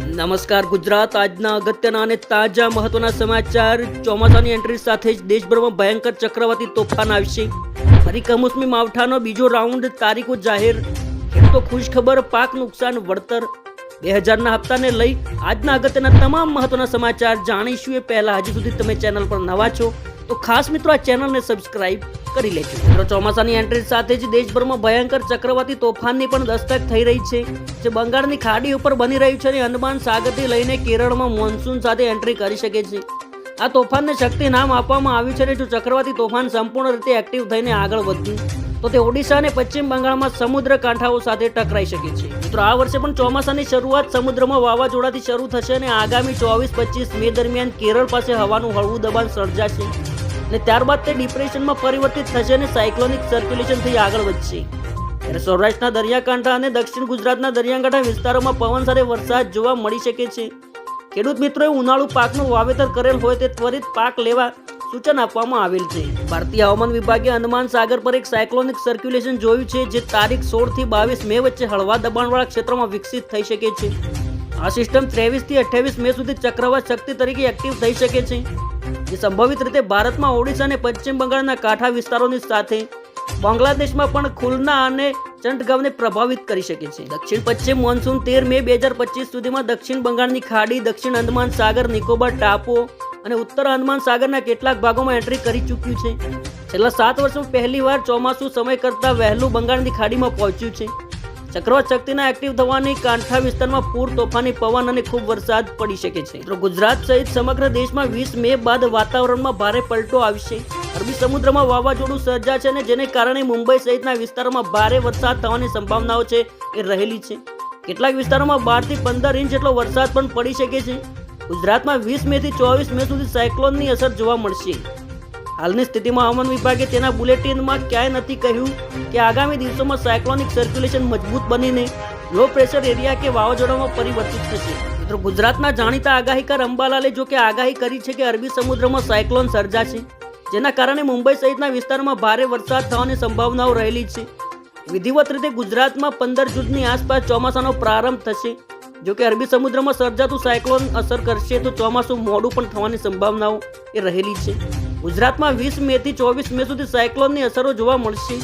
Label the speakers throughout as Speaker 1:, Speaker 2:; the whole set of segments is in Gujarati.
Speaker 1: નમસ્કાર ગુજરાત આજના અગત્યના અને તાજા મહત્વના સમાચાર ચોમાસાની એન્ટ્રી સાથે જ દેશભરમાં ભયંકર ચક્રવાતી તોફાન આવશે। ફરી કમોસમી માવઠાનો બીજો રાઉન્ડ, તારીખો જાહેર, ખેડૂતો ખુશ ખબર, પાક નુકસાન વળતર 2000ના હપ્તાને લઈ આજના અગત્યના તમામ મહત્વના સમાચાર જાણીશું। એ પહેલા હજી સુધી તમે ચેનલ પર નવા છો તો ખાસ મિત્રો આ ચેનલને સબસ્ક્રાઇબ કરી લેજો। મિત્રો ચોમાસાની એન્ટ્રી સાથે જ દેશભરમાં ભયંકર ચક્રવાતી તોફાનની પણ દસ્તક થઈ રહી છે, જે બંગાળની ખાડી ઉપર બની રહ્યું છે અને અંદમાન સાગરથી લઈને કેરળમાં મોન્સૂન સાથે એન્ટ્રી કરી શકે છે। આ તોફાનને શક્તિ નામ આપવામાં આવ્યું છે અને જો ચક્રવાતી તોફાન સંપૂર્ણ રીતે એક્ટિવ થઈને આગળ વધ્યું તો તે ઓડિશા અને પશ્ચિમ બંગાળમાં સમુદ્ર કાંઠાઓ સાથે ટકરાઈ શકે છે। મિત્રો આ વર્ષે પણ ચોમાસાની શરૂઆત સમુદ્રમાં વાવાઝોડાથી શરૂ થશે અને આગામી 24-25 મે દરમિયાન કેરળ પાસે હવાનું હળવું દબાણ સર્જાશે અને ત્યારબાદ તે ડિપ્રેશનમાં પરિવર્તિત થશે અને સાયક્લોનિક સર્ક્યુલેશન થઈ આગળ વધશે। ત્યારે સૌરાષ્ટ્રના દરિયાકાંઠા અને દક્ષિણ ગુજરાતના દરિયાકાંઠા વિસ્તારોમાં પવન સાથે વરસાદ જોવા મળી શકે છે। ખેડૂત મિત્રોએ ઉનાળુ પાકનું વાવેતર કરેલ હોય તે ત્વરિત પાક લેવા સૂચન આપવામાં આવેલ છે। ભારતીય હવામાન વિભાગે અંદમાન સાગર પર એક સાયક્લોનિક સર્ક્યુલેશન જોયું છે, જે તારીખ 16 થી 22 મે વચ્ચે હળવા દબાણવાળા ક્ષેત્રમાં વિકસિત થઈ શકે છે। આ સિસ્ટમ 23 થી 28 મે સુધી ચક્રવાત શક્તિ તરીકે એક્ટિવ થઈ શકે છે, જે સંભવિત રીતે ભારતમાં ઓડિશા અને પશ્ચિમ બંગાળના કાંઠા વિસ્તારોની સાથે બાંગ્લાદેશમાં પણ ખુલના અને ચંટગાંવને પ્રભાવિત કરી શકે છે। દક્ષિણ પશ્ચિમ મોન્સૂન 13 મે 2025 સુધીમાં દક્ષિણ બંગાળની ખાડી, દક્ષિણ અંદમાન સાગર, નિકોબાર ટાપુઓ અને ઉત્તર અંદમાન સાગરના કેટલાક ભાગોમાં એન્ટ્રી કરી ચૂક્યું છે। છેલ્લા 7 વર્ષમાં પહેલીવાર ચોમાસું સમય કરતાં વહેલું બંગાળની ખાડીમાં પહોંચ્યું છે। ચક્રવાત શક્તિના એક્ટિવ થવાની કાંઠા વિસ્તારમાં પૂર, તોફાની પવન અને ખૂબ વરસાદ પડી શકે છે। તો ગુજરાત સહિત સમગ્ર દેશમાં 20 મે બાદ વાતાવરણમાં ભારે પલટો આવશે। અરબી સમુદ્રમાં વાવાઝોડું સર્જાશે અને જેને કારણે મુંબઈ સહિતના વિસ્તારોમાં ભારે વરસાદ થવાની સંભાવનાઓ છે એ રહેલી છે। કેટલાક વિસ્તારોમાં 12 થી 15 ઇંચ જેટલો વરસાદ પણ પડી શકે છે। ગુજરાતમાં 20 મે થી 24 મે સુધી સાયક્લોનની અસર જોવા મળશે। હાલની સ્થિતિમાં હવામાન વિભાગે તેના બુલેટિનમાં ક્યાંય નથી કહ્યું કે આગામી દિવસોમાં સાયક્લોનિક સર્ક્યુલેશન મજબૂત બનીને લો પ્રેશર એરિયા કે વાવાઝોડામાં પરિવર્તિત થશે। મિત્રો ગુજરાતના જાણીતા આગાહીકાર અંબાલાલે જો કે આગાહી કરી છે કે અરબી સમુદ્રમાં સાયક્લોન સર્જાશે, જેના કારણે મુંબઈ સહિતના વિસ્તારોમાં ભારે વરસાદ થવાની સંભાવનાઓ રહેલી છે। વિધિવત રીતે ગુજરાતમાં 15 જૂનની આસપાસ ચોમાસાનો પ્રારંભ થશે। જો કે અરબી સમુદ્રમાં સર્જાતું સાયક્લોન અસર કરશે તો ચોમાસું મોડું પણ થવાની સંભાવનાઓ એ રહેલી છે। ગુજરાતમાં 20 મે થી 24 મે સુધી સાયક્લોનની અસરો જોવા મળશે।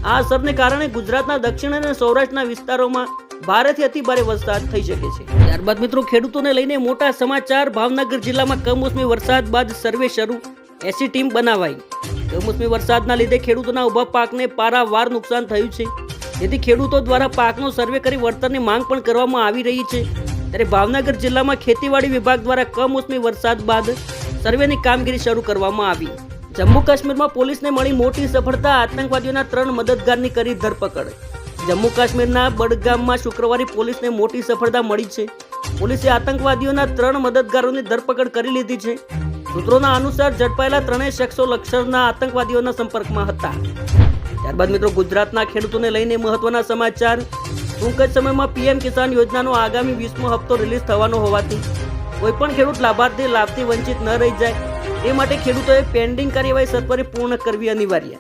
Speaker 1: આ અસરને કારણે ગુજરાતના દક્ષિણ અને સૌરાષ્ટ્રના વિસ્તારોમાં ભારેથી અતિ ભારે વરસાદ થઈ શકે છે। ત્યારબાદ મિત્રો ખેડૂતોને લઈને મોટા સમાચાર। ભાવનગર જિલ્લામાં કમોસમી વરસાદ બાદ સર્વે શરૂ, 80 ટીમ બનાવાઈ। કમોસમી વરસાદના લીધે ખેડૂતોના ઊભા પાકને પારાવાર નુકસાન થયું છે, જેથી ખેડૂતો દ્વારા પાકનો સર્વે કરી વળતરની માંગ પણ કરવામાં આવી રહી છે। ત્યારે ભાવનગર જિલ્લામાં ખેતીવાડી વિભાગ દ્વારા કમોસમી વરસાદ બાદ સર્વેની કામગીરી શરૂ કરવામાં આવી। જમ્મુ કાશ્મીરમાં પોલીસને મળી મોટી સફળતા, આતંકવાદીઓના 3 મદદગારની કરી ધરપકડ। જમ્મુ કાશ્મીરના બડગામમાં શુક્રવારે પોલીસને મોટી સફળતા મળી છે। પોલીસે આતંકવાદીઓના 3 મદદગારોની ધરપકડ કરી લીધી છે। સૂત્રોના અનુસાર ઝડપાયેલા 3 શખ્સો લશ્કરના આતંકવાદીઓના સંપર્કમાં હતા। ત્યારબાદ મિત્રો ગુજરાતના ખેડૂતોને લઈને મહત્વના સમાચાર। ટૂંક જ સમયમાં પીએમ કિસાન યોજનાનો આગામી 20મો હપ્તો રિલીઝ થવાનો હોવાથી કોઈ પણ ખેડૂત લાભાર્થી લાભથી વંચિત ન રહી જાય, એ માટે ખેડૂતોએ પેન્ડિંગ કાર્યવાહી સત્વરે પૂર્ણ કરવી અનિવાર્ય।